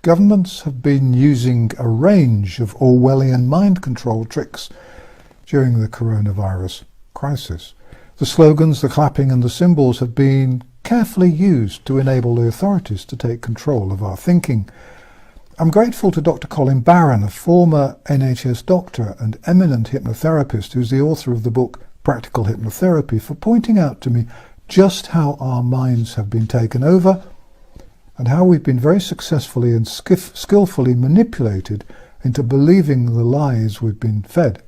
Governments have been using a range of Orwellian mind control tricks during the coronavirus crisis. The slogans, the clapping and the symbols have been carefully used to enable the authorities to take control of our thinking. I'm grateful to Dr. Colin Barron, a former NHS doctor and eminent hypnotherapist who's the author of the book Practical Hypnotherapy, for pointing out to me just how our minds have been taken over and how we've been very successfully and skillfully manipulated into believing the lies we've been fed.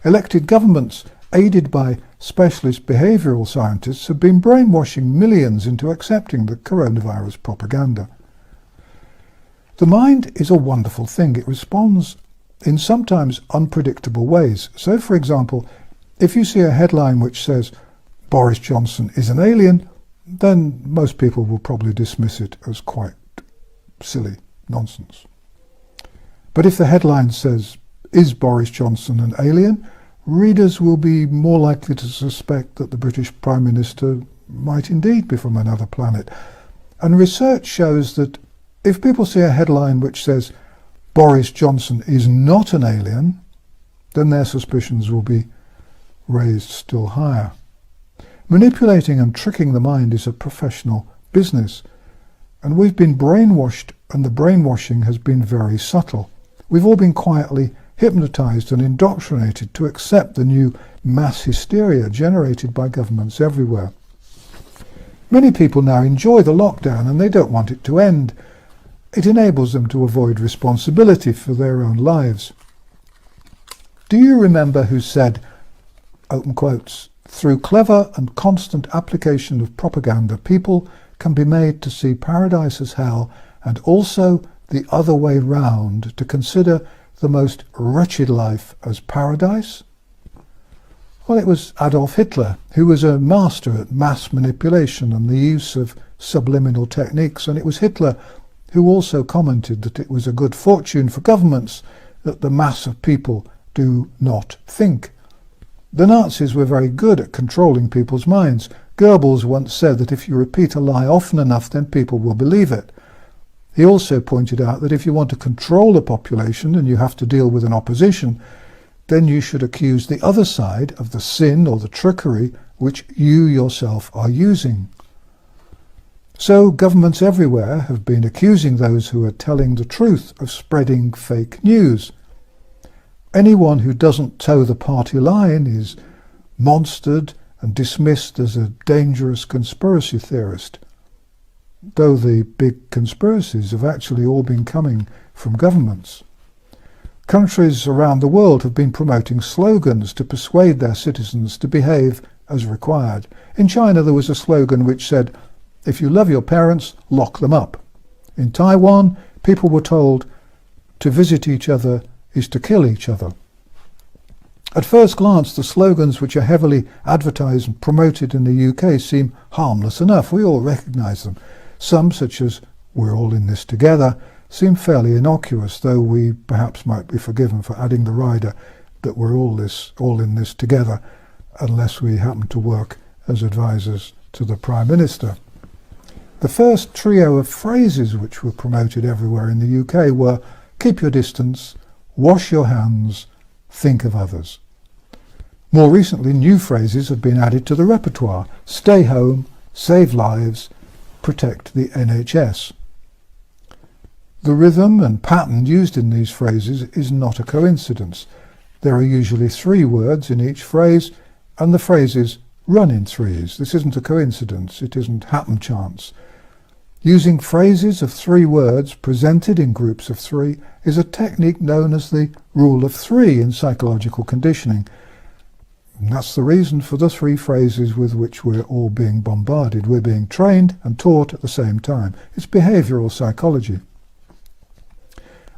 Elected governments, aided by specialist behavioural scientists, have been brainwashing millions into accepting the coronavirus propaganda. The mind is a wonderful thing. It responds in sometimes unpredictable ways. So, for example, if you see a headline which says, "Boris Johnson is an alien," then most people will probably dismiss it as quite silly nonsense. But if the headline says, "Is Boris Johnson an alien?" readers will be more likely to suspect that the British Prime Minister might indeed be from another planet. And research shows that if people see a headline which says, "Boris Johnson is not an alien," then their suspicions will be raised still higher. Manipulating and tricking the mind is a professional business, and we've been brainwashed, and the brainwashing has been very subtle. We've all been quietly hypnotized and indoctrinated to accept the new mass hysteria generated by governments everywhere. Many people now enjoy the lockdown and they don't want it to end. It enables them to avoid responsibility for their own lives. Do you remember who said, open quotes, "Through clever and constant application of propaganda, people can be made to see paradise as hell and also the other way round, to consider the most wretched life as paradise"? Well, it was Adolf Hitler, who was a master at mass manipulation and the use of subliminal techniques, and it was Hitler who also commented that it was a good fortune for governments that the mass of people do not think. The Nazis were very good at controlling people's minds. Goebbels once said that if you repeat a lie often enough, then people will believe it. He also pointed out that if you want to control the population and you have to deal with an opposition, then you should accuse the other side of the sin or the trickery which you yourself are using. So governments everywhere have been accusing those who are telling the truth of spreading fake news. Anyone who doesn't toe the party line is monstered and dismissed as a dangerous conspiracy theorist, though the big conspiracies have actually all been coming from governments. Countries around the world have been promoting slogans to persuade their citizens to behave as required. In China there was a slogan which said, "If you love your parents, lock them up." In Taiwan, people were told to visit each other is to kill each other. At first glance, the slogans which are heavily advertised and promoted in the UK seem harmless enough. We all recognise them. Some, such as "We're all in this together," seem fairly innocuous, though we perhaps might be forgiven for adding the rider that we're all in this together, unless we happen to work as advisors to the Prime Minister. The first trio of phrases which were promoted everywhere in the UK were "Keep your distance," "Wash your hands," "Think of others." More recently, new phrases have been added to the repertoire: "Stay home," "Save lives," "Protect the NHS." The rhythm and pattern used in these phrases is not a coincidence. There are usually 3 words in each phrase, and the phrases run in threes. This isn't a coincidence, it isn't happen chance. Using phrases of 3 words presented in groups of 3 is a technique known as the rule of 3 in psychological conditioning. And that's the reason for the 3 phrases with which we're all being bombarded. We're being trained and taught at the same time. It's behavioural psychology.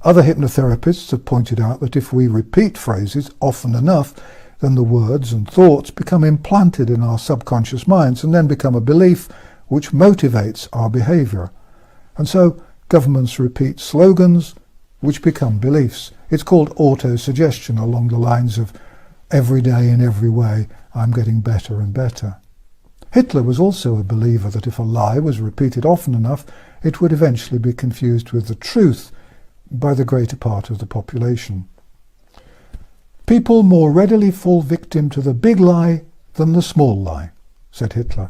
Other hypnotherapists have pointed out that if we repeat phrases often enough, then the words and thoughts become implanted in our subconscious minds and then become a belief which motivates our behaviour. And so governments repeat slogans which become beliefs. It's called auto-suggestion, along the lines of "every day in every way I'm getting better and better." Hitler was also a believer that if a lie was repeated often enough, it would eventually be confused with the truth by the greater part of the population. People more readily fall victim to the big lie than the small lie, said Hitler,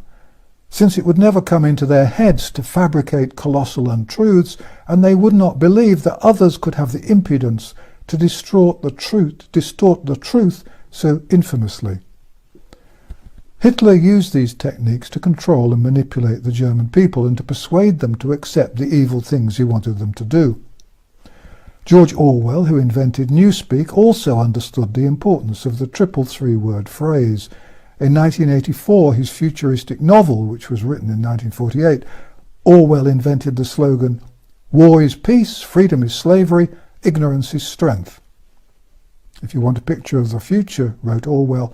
since it would never come into their heads to fabricate colossal untruths, and they would not believe that others could have the impudence to distort the truth so infamously. Hitler used these techniques to control and manipulate the German people and to persuade them to accept the evil things he wanted them to do. George Orwell, who invented Newspeak, also understood the importance of the triple three-word phrase. In 1984, his futuristic novel, which was written in 1948, Orwell invented the slogan, "War is peace, freedom is slavery, ignorance is strength." If you want a picture of the future, wrote Orwell,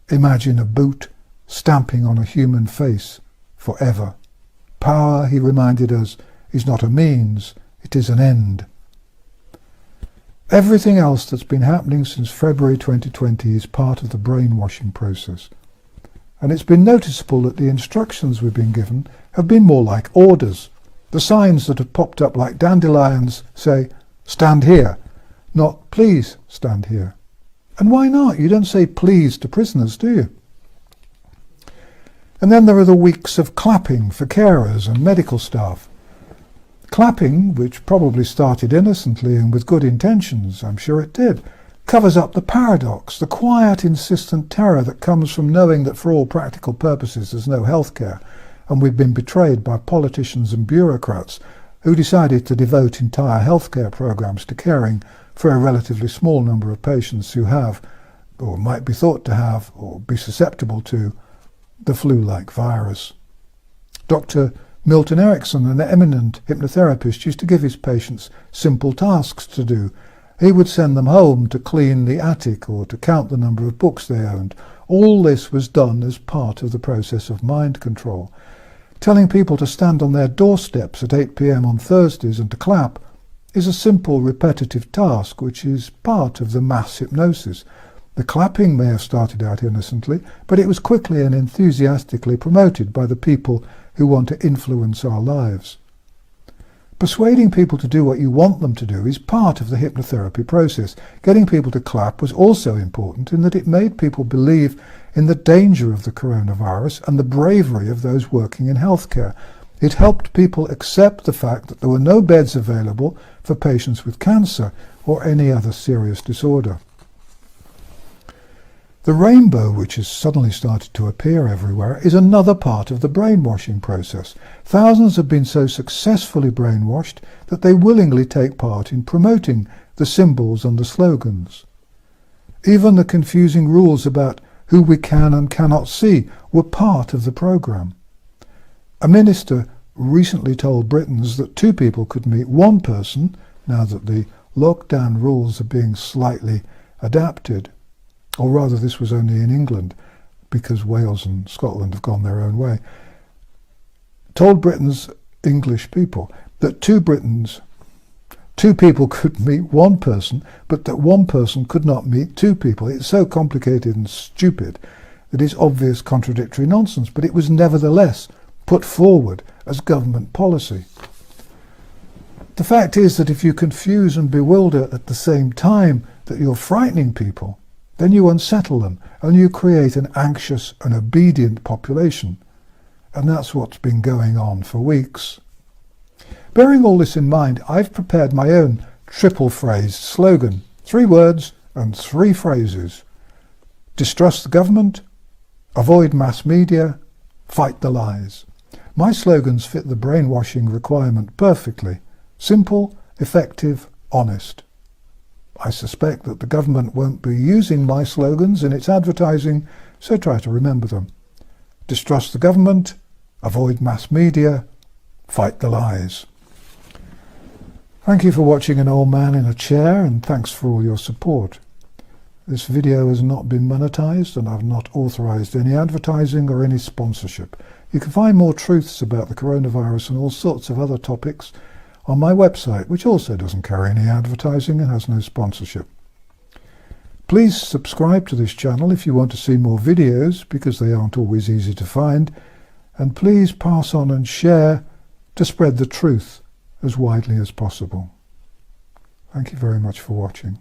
imagine a boot stamping on a human face forever. Power, he reminded us, is not a means, it is an end. Everything else that's been happening since February 2020 is part of the brainwashing process. And it's been noticeable that the instructions we've been given have been more like orders. The signs that have popped up like dandelions say, "Stand here," not "Please stand here." And why not? You don't say please to prisoners, do you? And then there are the weeks of clapping for carers and medical staff. Clapping, which probably started innocently and with good intentions, I'm sure it did, covers up the paradox, the quiet, insistent terror that comes from knowing that for all practical purposes there's no healthcare, and we've been betrayed by politicians and bureaucrats who decided to devote entire healthcare programs to caring for a relatively small number of patients who have, or might be thought to have, or be susceptible to, the flu-like virus. Dr. Milton Erickson, an eminent hypnotherapist, used to give his patients simple tasks to do. He would send them home to clean the attic or to count the number of books they owned. All this was done as part of the process of mind control. Telling people to stand on their doorsteps at 8 p.m. on Thursdays and to clap is a simple repetitive task which is part of the mass hypnosis. The clapping may have started out innocently, but it was quickly and enthusiastically promoted by the people who want to influence our lives. Persuading people to do what you want them to do is part of the hypnotherapy process. Getting people to clap was also important in that it made people believe in the danger of the coronavirus and the bravery of those working in healthcare. It helped people accept the fact that there were no beds available for patients with cancer or any other serious disorder. The rainbow, which has suddenly started to appear everywhere, is another part of the brainwashing process. Thousands have been so successfully brainwashed that they willingly take part in promoting the symbols and the slogans. Even the confusing rules about who we can and cannot see were part of the programme. A minister recently told Britons that two people could meet one person, now that the lockdown rules are being slightly adapted. Or rather, this was only in England, because Wales and Scotland have gone their own way. Told Britons, English people, that two people could meet one person, but that one person could not meet two people. It's so complicated and stupid that it's obvious contradictory nonsense, but it was nevertheless put forward as government policy. The fact is that if you confuse and bewilder at the same time that you're frightening people, then you unsettle them and you create an anxious and obedient population. And that's what's been going on for weeks. Bearing all this in mind, I've prepared my own triple phrase slogan, 3 words and 3 phrases. Distrust the government, avoid mass media, fight the lies. My slogans fit the brainwashing requirement perfectly. Simple, effective, honest. I suspect that the government won't be using my slogans in its advertising, so try to remember them. Distrust the government, avoid mass media, fight the lies. Thank you for watching An Old Man in a Chair, and thanks for all your support. This video has not been monetized, and I've not authorized any advertising or any sponsorship. You can find more truths about the coronavirus and all sorts of other topics on my website, which also doesn't carry any advertising and has no sponsorship. Please subscribe to this channel if you want to see more videos, because they aren't always easy to find, and please pass on and share to spread the truth as widely as possible. Thank you very much for watching.